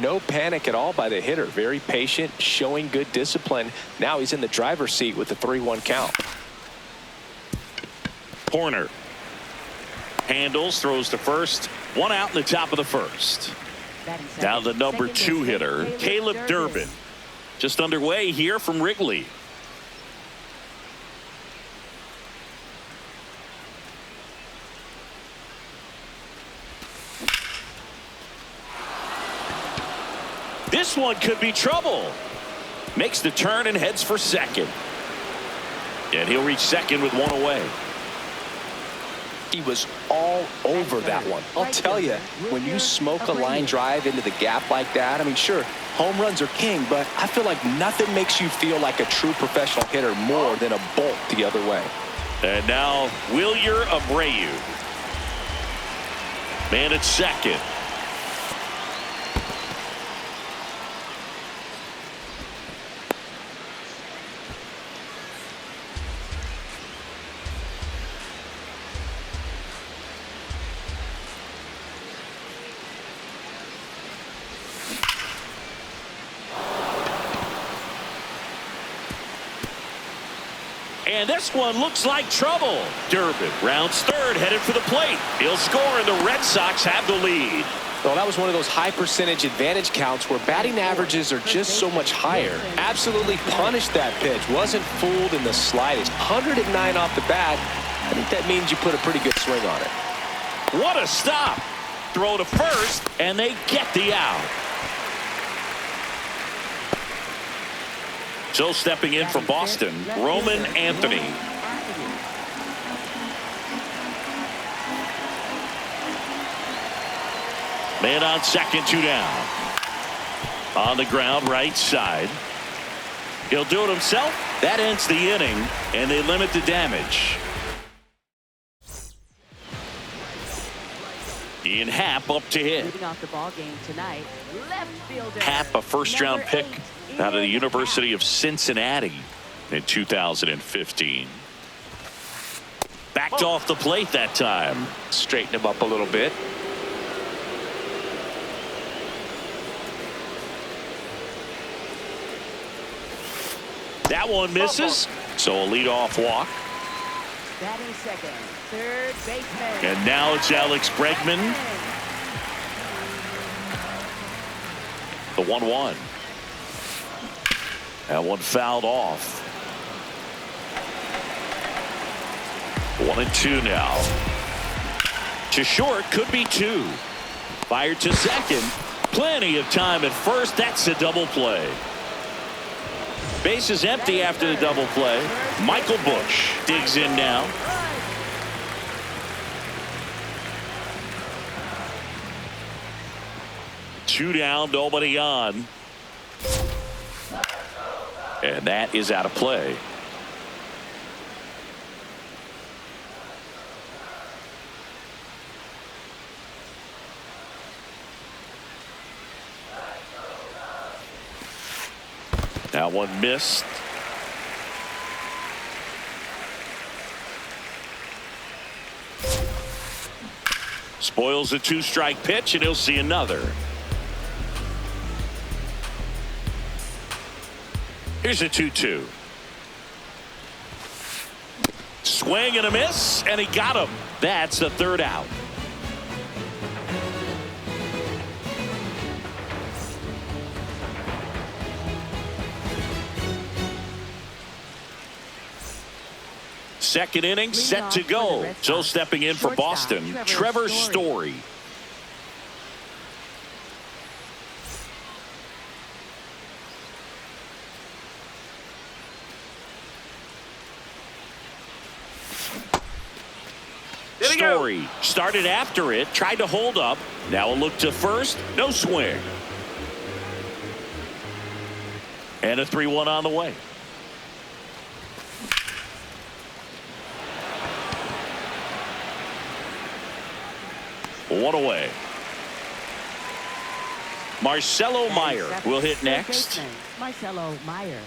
No panic at all by the hitter. Very patient, showing good discipline. Now he's in the driver's seat with the 3-1 count. Horner handles, throws to first. One out in the top of the first. Now the number 2 hitter, Caleb Durbin. Just underway here from Wrigley. This one could be trouble. Makes the turn and heads for second. And he'll reach second with one away. He was all over that one. I'll tell you, when you smoke a line drive into the gap like that, I mean, sure, home runs are king, but I feel like nothing makes you feel like a true professional hitter more than a bolt the other way. And now Wilyer Abreu. Man at second. And this one looks like trouble. Durbin rounds third, headed for the plate. He'll score, and the Red Sox have the lead. Well, that was one of those high percentage advantage counts where batting averages are just so much higher. Absolutely punished that pitch. Wasn't fooled in the slightest. 109 off the bat. I think that means you put a pretty good swing on it. What a stop. Throw to first, and they get the out. So stepping in for Boston, Roman Anthony. Man on second, 2 down. On the ground, right side. He'll do it himself. That ends the inning, and they limit the damage. Ian Happ up to hit. Happ, a first-round pick out of the University of Cincinnati in 2015. Backed off the plate that time. Straighten him up a little bit. That one misses, so a leadoff walk. Batting second, third baseman. And now it's Alex Bregman. The 1-1. That one fouled off. 1-2 now. To short, could be 2. Fired to second. Plenty of time at first. That's a double play. Base is empty after the double play. Michael Busch digs in now. Two down, nobody on. And that is out of play. That one missed. Spoils a 2-strike pitch, and he'll see another. Here's a 2-2. Swing and a miss, and he got him. That's the third out. Second inning set to go. So stepping in for Boston, Trevor Story. Story started after it, tried to hold up. Now a look to first, no swing. And a 3-1 on the way. One away. Marcelo Meyer will hit next. Marcelo Meyer.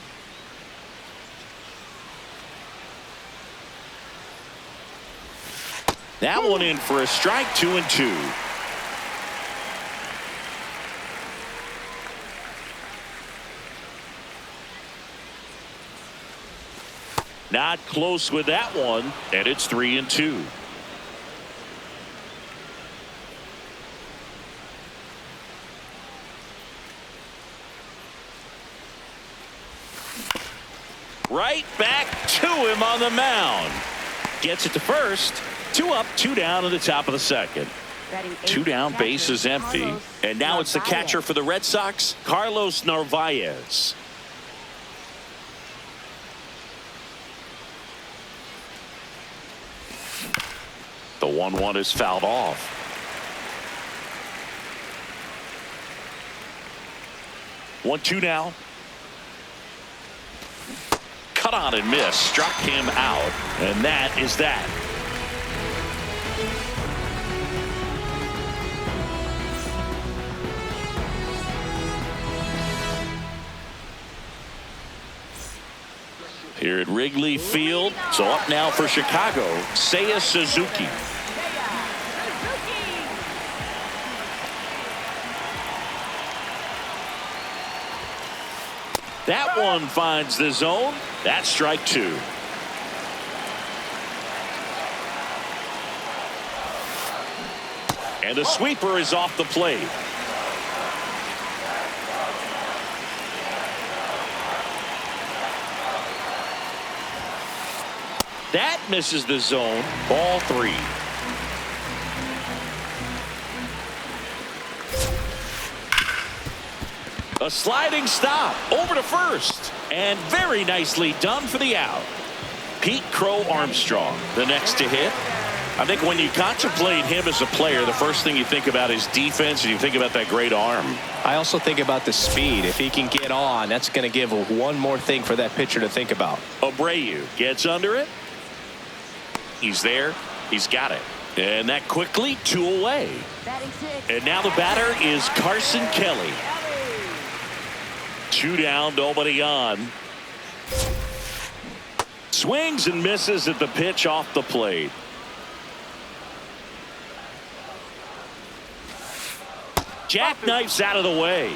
That one in for a strike, 2-2. Not close with that one, and it's 3-2. Right back to him on the mound. Gets it to first. 2 up, 2 down in the top of the second. 2 down, base is empty. And now it's the catcher for the Red Sox, Carlos Narvaez. The 1-1 is fouled off. 1-2 now. Cut on and miss, struck him out, and that is that. Here at Wrigley Field, so up now for Chicago, Seiya Suzuki. That one finds the zone. That's strike 2. And the sweeper is off the plate. That misses the zone. Ball 3. A sliding stop over to first, and very nicely done for the out. Pete Crow Armstrong, the next to hit. I think when you contemplate him as a player, the first thing you think about is defense, and you think about that great arm. I also think about the speed. If he can get on, that's going to give one more thing for that pitcher to think about. Abreu gets under it. He's there. He's got it. And that quickly 2 away. And now the batter is Carson Kelly. 2 down, nobody on. Swings and misses at the pitch off the plate. Jackknifes out of the way.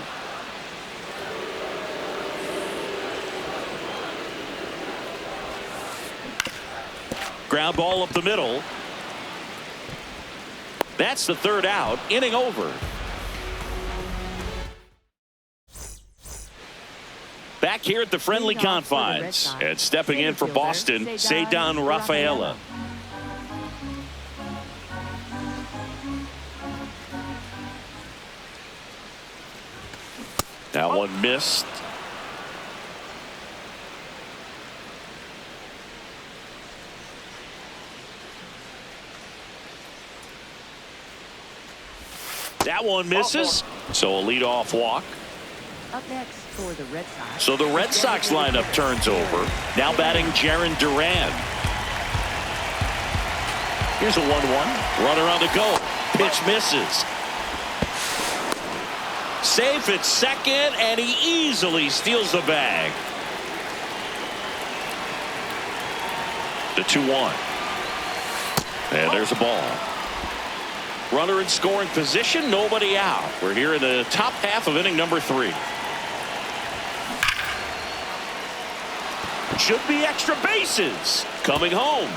Ground ball up the middle. That's the 3rd out. Inning over. Back here at the friendly confines. And stepping in for Boston, Ceddanne Rafaela. That one missed. That one misses. So a leadoff walk. Up next for the Red Sox. So the Red Sox lineup turns over. Now batting Jaron Duran. Here's a 1-1. Runner on the go. Pitch misses. Safe at second, and he easily steals the bag. The 2-1. And there's a ball. Runner in scoring position, nobody out. We're here in the top half of inning number 3. Should be extra bases. Coming home.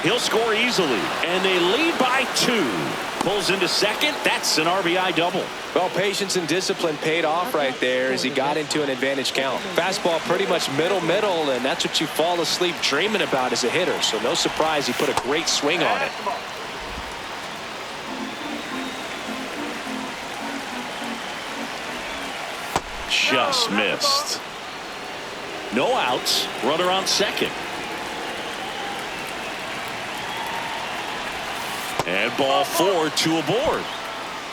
He'll score easily, and they lead by 2. Pulls into second. That's an RBI double. Well, patience and discipline paid off right there as he got into an advantage count. Fastball pretty much middle, and that's what you fall asleep dreaming about as a hitter. So no surprise he put a great swing on it. Just missed. No outs. Runner on second. And ball 4, 2 aboard.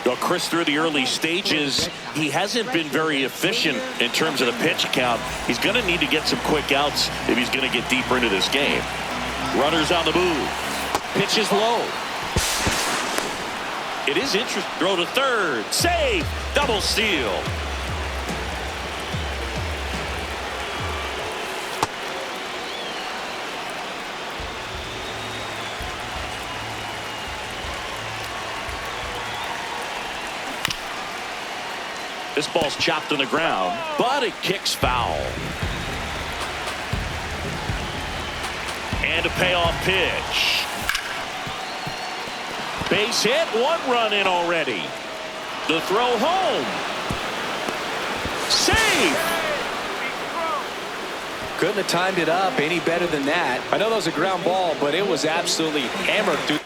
Well, Chris, through the early stages, he hasn't been very efficient in terms of the pitch count. He's going to need to get some quick outs if he's going to get deeper into this game. Runners on the move. Pitch is low. It is interesting. Throw to third. Save. Double steal. This ball's chopped on the ground, but it kicks foul. And a payoff pitch. Base hit, 1 run in already. The throw home. Save. Couldn't have timed it up any better than that. I know that was a ground ball, but it was absolutely hammered through the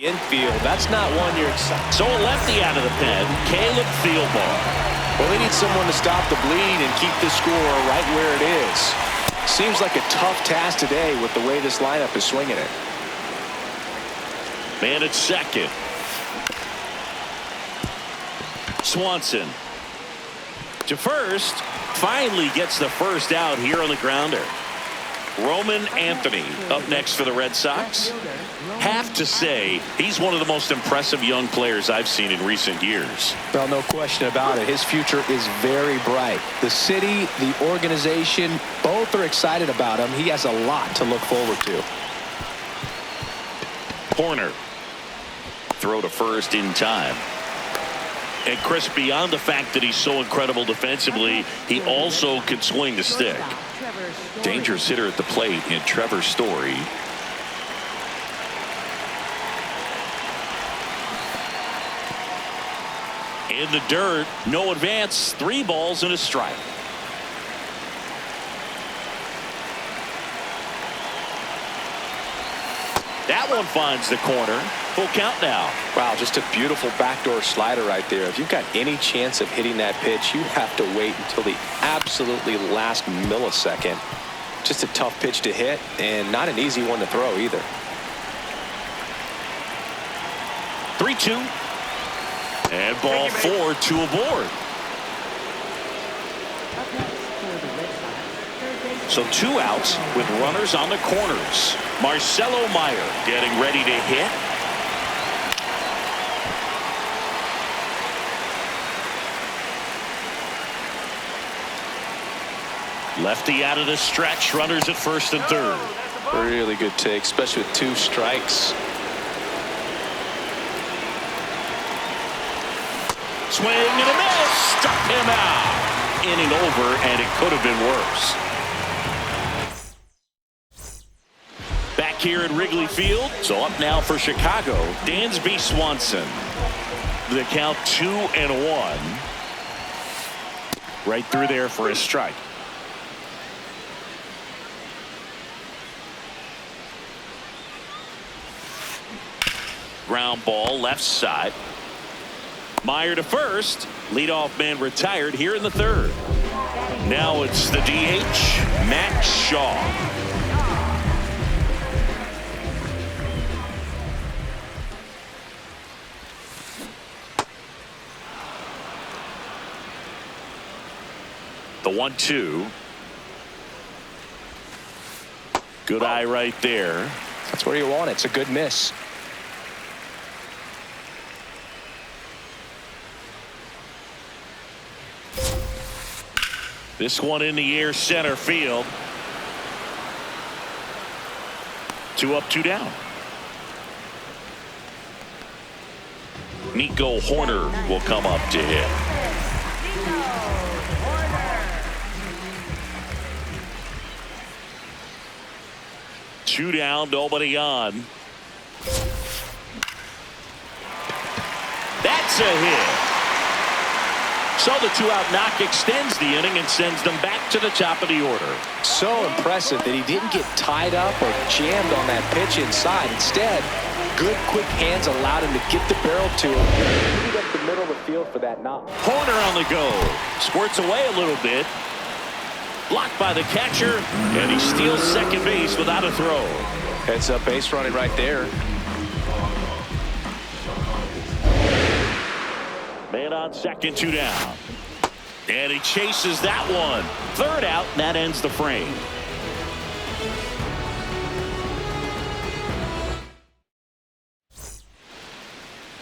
infield. That's not one you're excited. So a lefty out of the pen, Caleb Fieldbar. Well, they need someone to stop the bleed and keep the score right where it is. Seems like a tough task today with the way this lineup is swinging it. Man at second. Swanson to first. Finally gets the first out here on the grounder. Roman Anthony up next for the Red Sox. Have to say, he's one of the most impressive young players I've seen in recent years. Well, no question about it. His future is very bright. The city, the organization, both are excited about him. He has a lot to look forward to. Corner. Throw to first in time. And Chris, beyond the fact that he's so incredible defensively, he also can swing the stick. Dangerous hitter at the plate in Trevor Story. In the dirt, no advance, 3 balls and a strike. That one finds the corner. Full count now. Wow, just a beautiful backdoor slider right there. If you've got any chance of hitting that pitch, you have to wait until the absolutely last millisecond. Just a tough pitch to hit and not an easy one to throw either. 3-2. And ball 4, 2 aboard. So 2 outs with runners on the corners. Marcelo Meyer getting ready to hit. Lefty out of the stretch. Runners at first and third. Really good take, especially with 2 strikes. Swing and a miss. Struck him out. Inning over, and it could have been worse. Back here at Wrigley Field. So up now for Chicago, Dansby Swanson. The count 2-1. Right through there for a strike. Ground ball left side. Meyer to first. Leadoff man retired here in the third. Now it's the DH, Matt Shaw. The 1-2. Good eye right there. That's where you want it. It's a good miss. This one in the air, center field. 2 up, 2 down. Nico Horner will come up to hit. 2 down, nobody on. That's a hit. So the 2-out knock extends the inning and sends them back to the top of the order. So impressive that he didn't get tied up or jammed on that pitch inside. Instead, good quick hands allowed him to get the barrel to him. Lead up the middle of the field for that knock. Horner on the go. Squirts away a little bit. Blocked by the catcher, and he steals second base without a throw. Heads up base running right there. Man on second, 2 down. And he chases that one. 3rd out, and that ends the frame.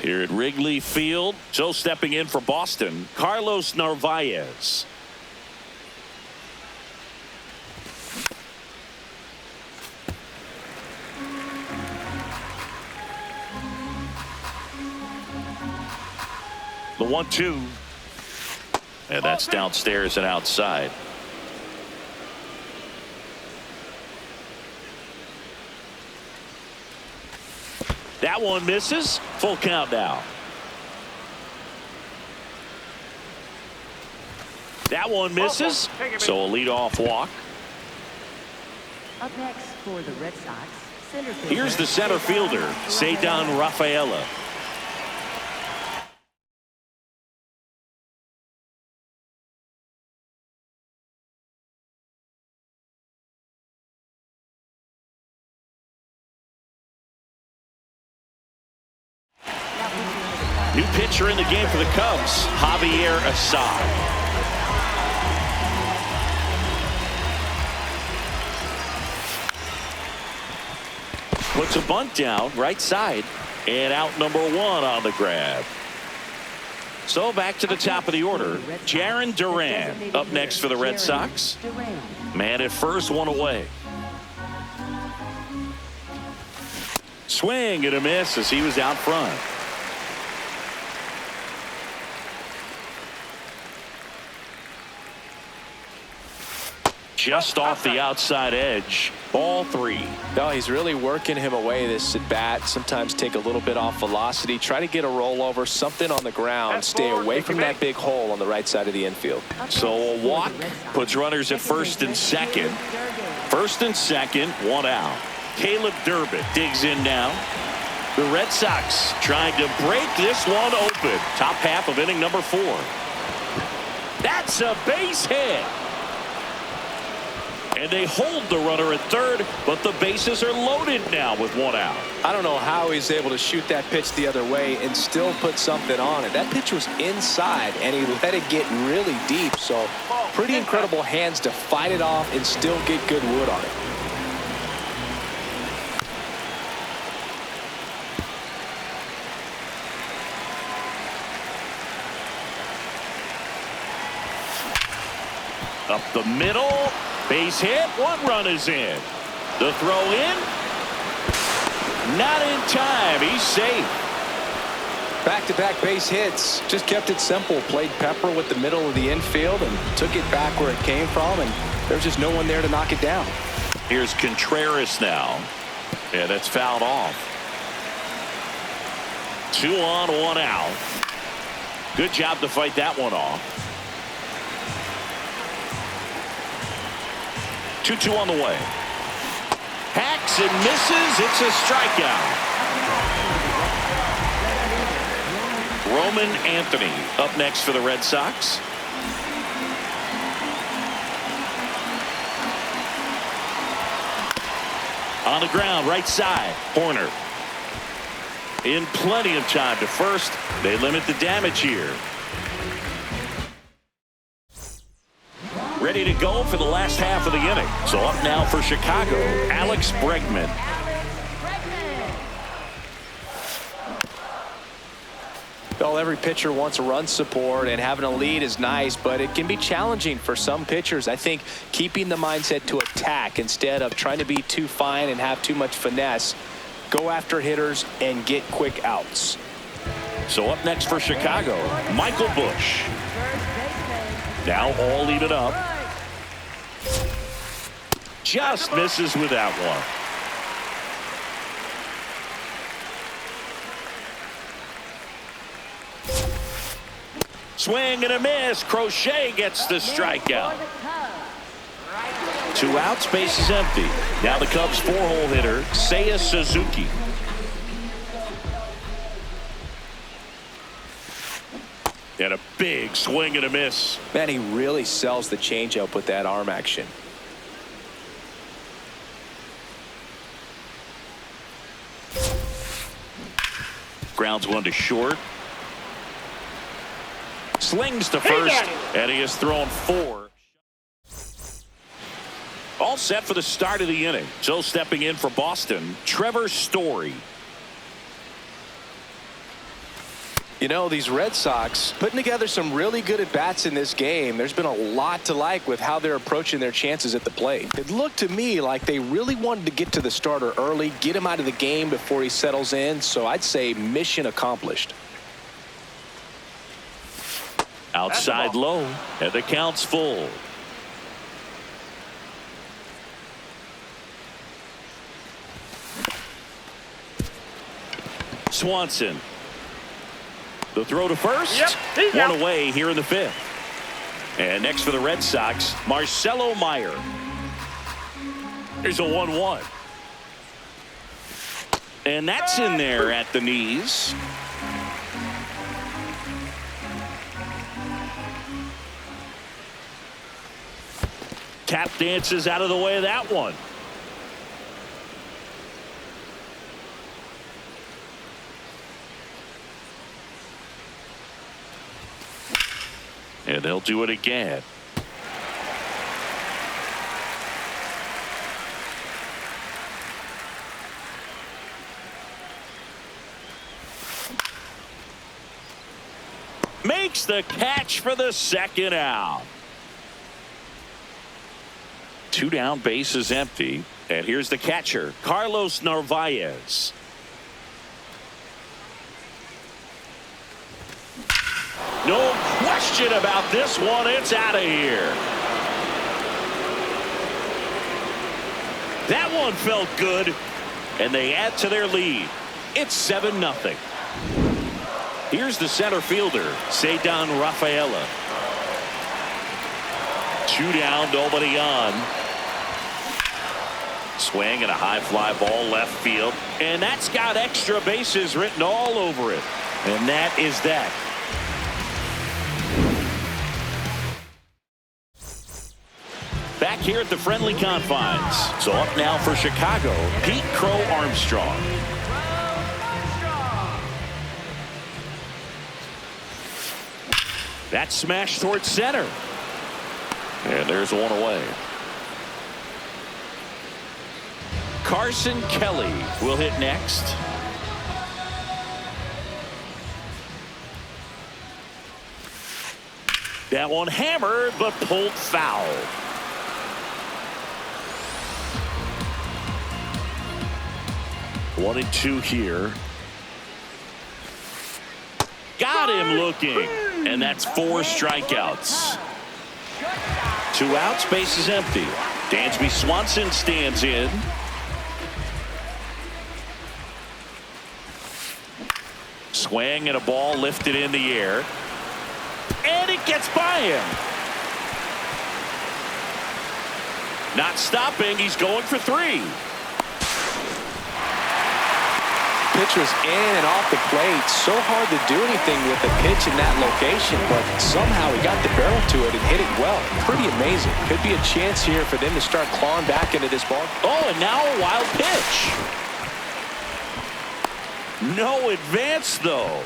Here at Wrigley Field, so stepping in for Boston, Carlos Narvaez. The 1-2. And that's downstairs and outside. That one misses. Full count now. That one misses. So a leadoff walk. Up next for the Red Sox, center fielder. Here's the center fielder, Ceddanne Rafaela. New pitcher in the game for the Cubs, Javier Assad. Puts a bunt down right side, and out number 1 on the grab. So back to the top of the order. Jarren Duran up next for the Red Sox. Man at first, 1 away. Swing and a miss as he was out front. Just off the outside edge. Ball 3. No, he's really working him away this at bat. Sometimes take a little bit off velocity. Try to get a rollover, something on the ground. Stay away from that big hole on the right side of the infield. So a walk puts runners at first and second. First and second, 1 out. Caleb Durbin digs in now. The Red Sox trying to break this one open. Top half of inning number 4. That's a base hit. And they hold the runner at third, but the bases are loaded now with 1 out. I don't know how he's able to shoot that pitch the other way and still put something on it. That pitch was inside, and he let it get really deep. So pretty incredible hands to fight it off and still get good wood on it. Up the middle. Base hit. 1 run is in. The throw in. Not in time. He's safe. Back-to-back base hits. Just kept it simple. Played pepper with the middle of the infield and took it back where it came from. And there's just no one there to knock it down. Here's Contreras now. And that's fouled off. 2 on, 1 out. Good job to fight that one off. 2-2 on the way. Hacks and misses. It's a strikeout. Roman Anthony up next for the Red Sox. On the ground, right side. Horner. In plenty of time to first. They limit the damage here. Ready to go for the last half of the inning. So up now for Chicago, Alex Bregman. Well, every pitcher wants a run support, and having a lead is nice, but it can be challenging for some pitchers. I think keeping the mindset to attack instead of trying to be too fine and have too much finesse. Go after hitters and get quick outs. So up next for Chicago, Michael Busch. Now all even up. Just misses with that one. Swing and a miss. Crochet gets the strikeout. 2 outs, base is empty. Now the Cubs 4-hole hitter, Seiya Suzuki. And a big swing and a miss. Man, he really sells the changeup with that arm action. Grounds 1 to short. Slings to first, and he has thrown 4. All set for the start of the inning. So stepping in for Boston, Trevor Story. You know, these Red Sox putting together some really good at-bats in this game. There's been a lot to like with how they're approaching their chances at the plate. It looked to me like they really wanted to get to the starter early, get him out of the game before he settles in. So I'd say mission accomplished. Outside low, and the count's full. Swanson. The throw to first. One away here in the fifth. And next for the Red Sox, Marcelo Meyer. Here's a 1-1. And that's in there at the knees. Tap dances out of the way of that one. And they'll do it again. Makes the catch for the second out. 2 down, base is empty. And here's the catcher, Carlos Narvaez. No question about this one. It's out of here. That one felt good, and they add to their lead. It's 7-0. Here's the center fielder, Ceddanne Rafaela. 2 down, nobody on. Swing and a high fly ball left field, and that's got extra bases written all over it. And that is that. Back here at the friendly confines. So up now for Chicago, Pete Crow Armstrong. That smash towards center. And there's one away. Carson Kelly will hit next. That one hammered but pulled foul. One and two here. Got him looking. And that's 4 strikeouts. 2 outs, base is empty. Dansby Swanson stands in. Swing and a ball lifted in the air. And it gets by him. Not stopping. He's going for 3. Pitch was in and off the plate. So hard to do anything with a pitch in that location, but somehow he got the barrel to it and hit it well. Pretty amazing. Could be a chance here for them to start clawing back into this ball. Oh, and now a wild pitch. No advance, though.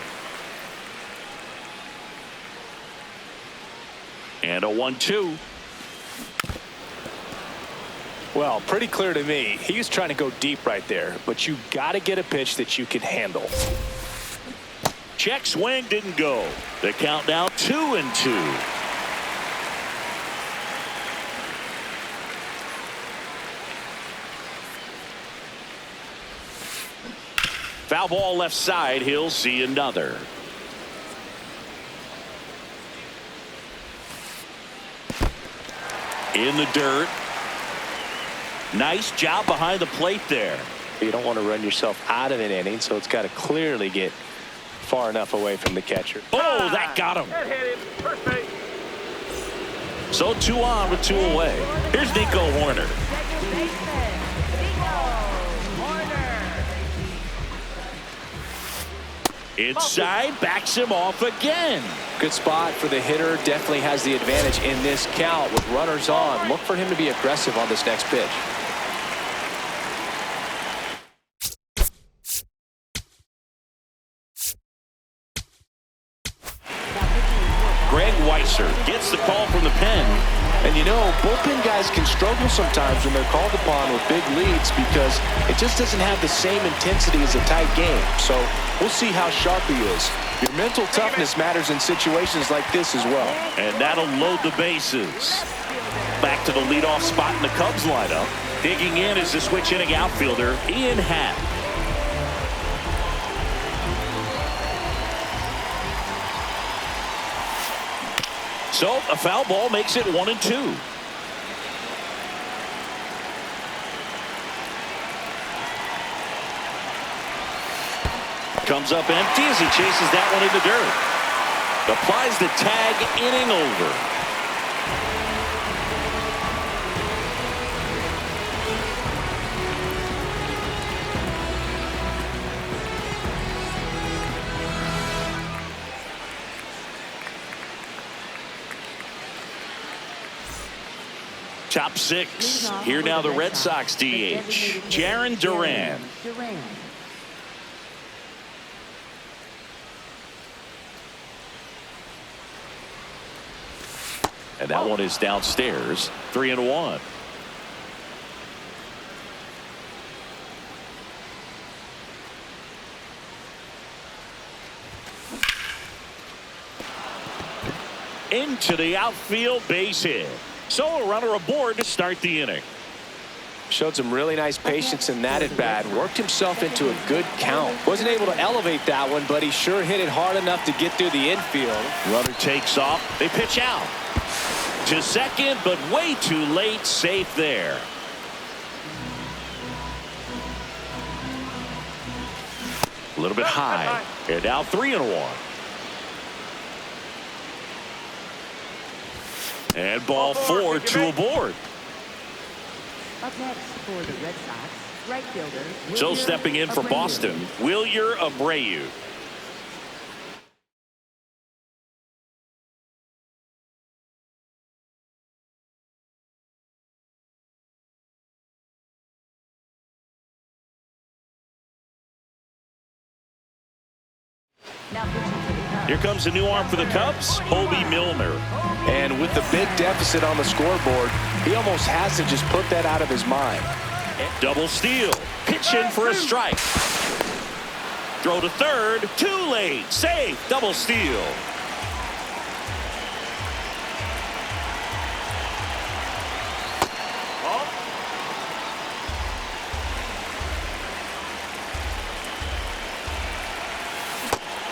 And a 1-2. Well, pretty clear to me. He was trying to go deep right there, but you got to get a pitch that you can handle. Check swing didn't go. The count now 2-2. Foul ball left side. He'll see another. In the dirt. Nice job behind the plate there. You don't want to run yourself out of an inning, so it's got to clearly get far enough away from the catcher. Oh, that got him. That hit him. First base. So 2 on with 2 away. Here's Nico Horner. Second baseman, Nico Horner. Inside, backs him off again. Good spot for the hitter. Definitely has the advantage in this count with runners on. Look for him to be aggressive on this next pitch. Greg Weiser gets the call from the pen. And you know, bullpen guys can struggle sometimes when they're called upon with big leads because it just doesn't have the same intensity as a tight game. So we'll see how sharp he is. Your mental toughness matters in situations like this as well. And that'll load the bases. Back to the leadoff spot in the Cubs lineup. Digging in is the switch hitting outfielder, Ian Happ. So a foul ball makes it 1-2. Comes up empty as he chases that one in the dirt. Applies the tag, inning over. Top six. Here now the Red Sox DH, Jarren Duran. And that one is downstairs. 3-1. Into the outfield, base hit. So a runner aboard to start the inning. Showed some really nice patience in that at bat. Worked himself into a good count. Wasn't able to elevate that one, but he sure hit it hard enough to get through the infield. Runner takes off. They pitch out to second, but way too late. Safe there. A little bit high. And now 3-1. And ball 4, 2 aboard. Up next for the Red Sox, right fielder. So stepping in for Boston, Wilyer Abreu. Here comes a new arm for the Cubs, Hobie Milner. And with the big deficit on the scoreboard, he almost has to just put that out of his mind. Double steal. Pitch in for a strike. Throw to third. Too late. Safe. Double steal.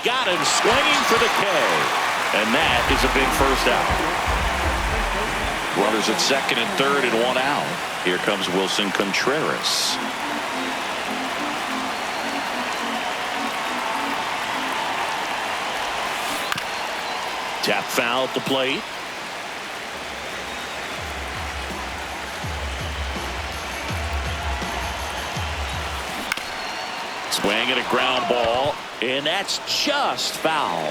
Got him swinging for the K. And that is a big first out. Runners at second and third and one out. Here comes Wilson Contreras. Tap foul at the plate. Swing at a ground ball, and that's just foul.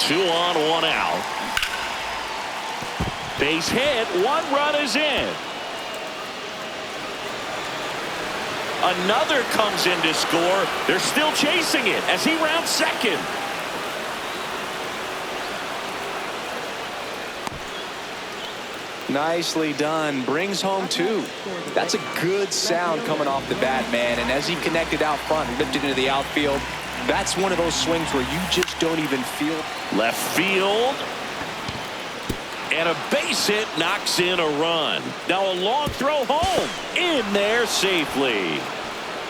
Two on, one out. Base hit, one run is in. Another comes in to score. They're still chasing it as he rounds second. Nicely done. Brings home two. That's a good sound coming off the bat, man. And as he connected out front and lifted into the outfield, that's one of those swings where you just don't even feel. Left field. And a base hit knocks in a run. Now a long throw home. In there safely.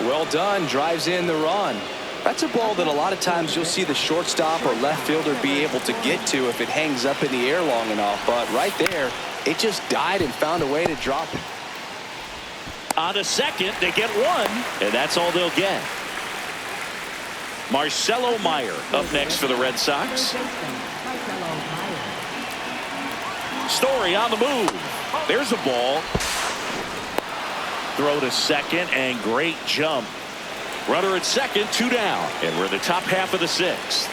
Well done. Drives in the run. That's a ball that a lot of times you'll see the shortstop or left fielder be able to get to if it hangs up in the air long enough. But right there, it just died and found a way to drop it. On a second, they get one, and that's all they'll get. Marcelo Meyer up next for the Red Sox. Story on the move. There's a ball. Throw to second, and great jump. Runner at second, two down, and we're in the top half of the sixth.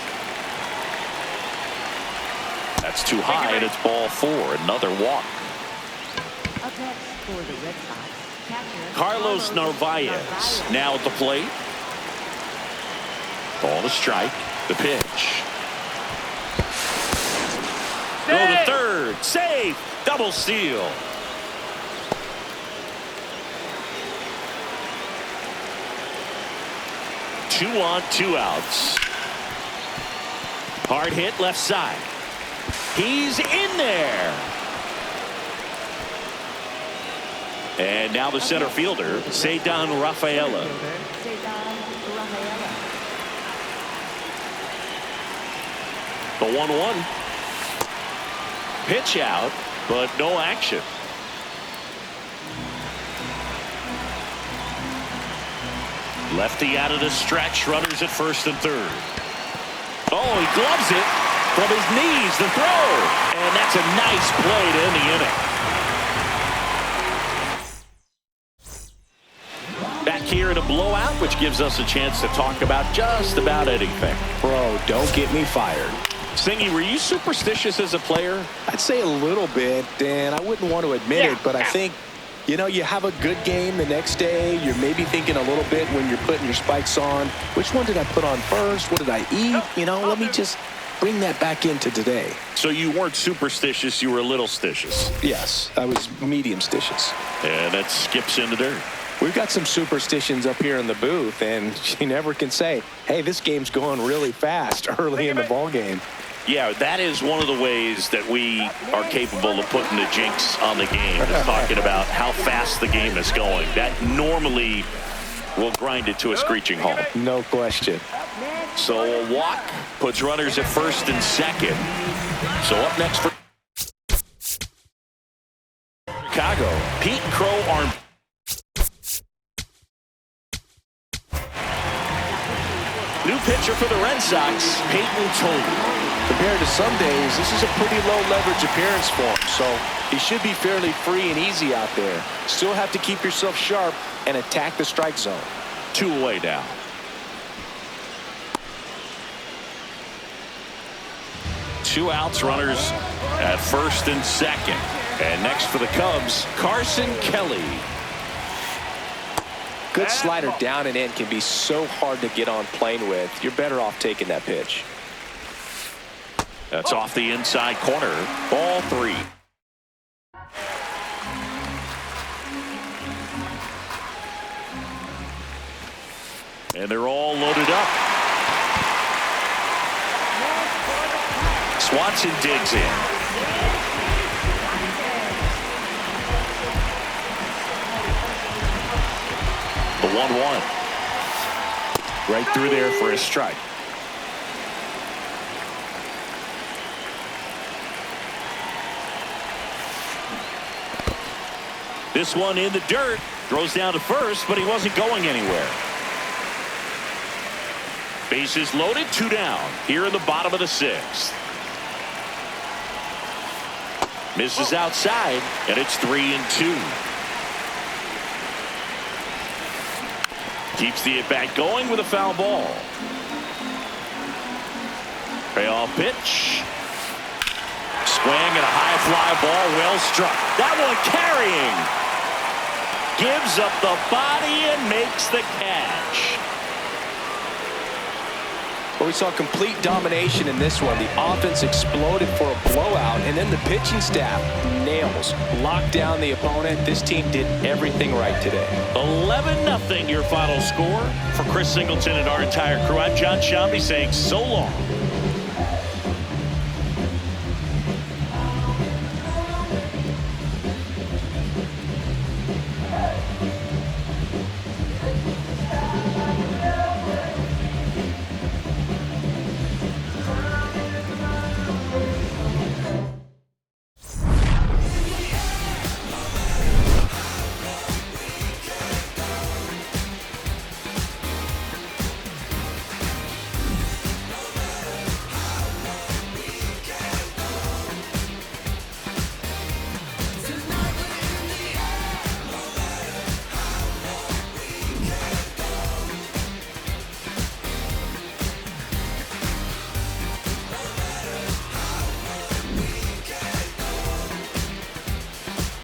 That's too high, and it's ball four. Another walk. Up next for the Red Sox, catcher Carlos Narvaez now at the plate. Ball to strike. The pitch. Throw to third. Safe. Double steal. Two on, two outs. Hard hit left side. He's in there. And now the center fielder, Ceddanne Rafaela. The 1-1. Pitch out, but no action. Lefty out of the stretch. Runners at first and third. Oh, he gloves it from his knees. The throw. And that's a nice play to end the inning. Back here in a blowout, which gives us a chance to talk about just about anything. Bro, don't get me fired. Singy, were you superstitious as a player? I'd say a little bit, and I wouldn't want to admit it, but I think, you know, you have a good game the next day. You're maybe thinking a little bit when you're putting your spikes on. Which one did I put on first? What did I eat? You know, let me just bring that back into today. So you weren't superstitious, you were a little stitious. Yes, I was medium stitious. And that skips into dirt. We've got some superstitions up here in the booth, and you never can say, hey, this game's going really fast early in the ball game. Yeah, that is one of the ways that we are capable of putting the jinx on the game, is talking about how fast the game is going. That normally will grind it to a screeching halt. No question. So a walk puts runners at first and second. So up next for Chicago, Pete Crow arm. New pitcher for the Red Sox, Peyton Tolley. Compared to some days, this is a pretty low leverage appearance for him, so he should be fairly free and easy out there. Still have to keep yourself sharp and attack the strike zone. 2 away now. Two outs, runners at first and second. And next for the Cubs, Carson Kelly. Good slider down and in can be so hard to get on plane with. You're better off taking that pitch. That's off the inside corner. Ball 3. And they're all loaded up. Swanson digs in. The 1-1. Right through there for a strike. This one in the dirt. Throws down to first, but he wasn't going anywhere. Bases loaded, 2 down. Here in the bottom of the 6th. Misses outside, and it's 3-2. Keeps the at-bat going with a foul ball. Payoff pitch. Swing and a high fly ball, well struck. That one carrying. Gives up the body and makes the catch. Well, we saw complete domination in this one. The offense exploded for a blowout, and then the pitching staff nails. Locked down the opponent. This team did everything right today. 11-0 your final score. For Chris Singleton and our entire crew, I'm John Shambi saying so long.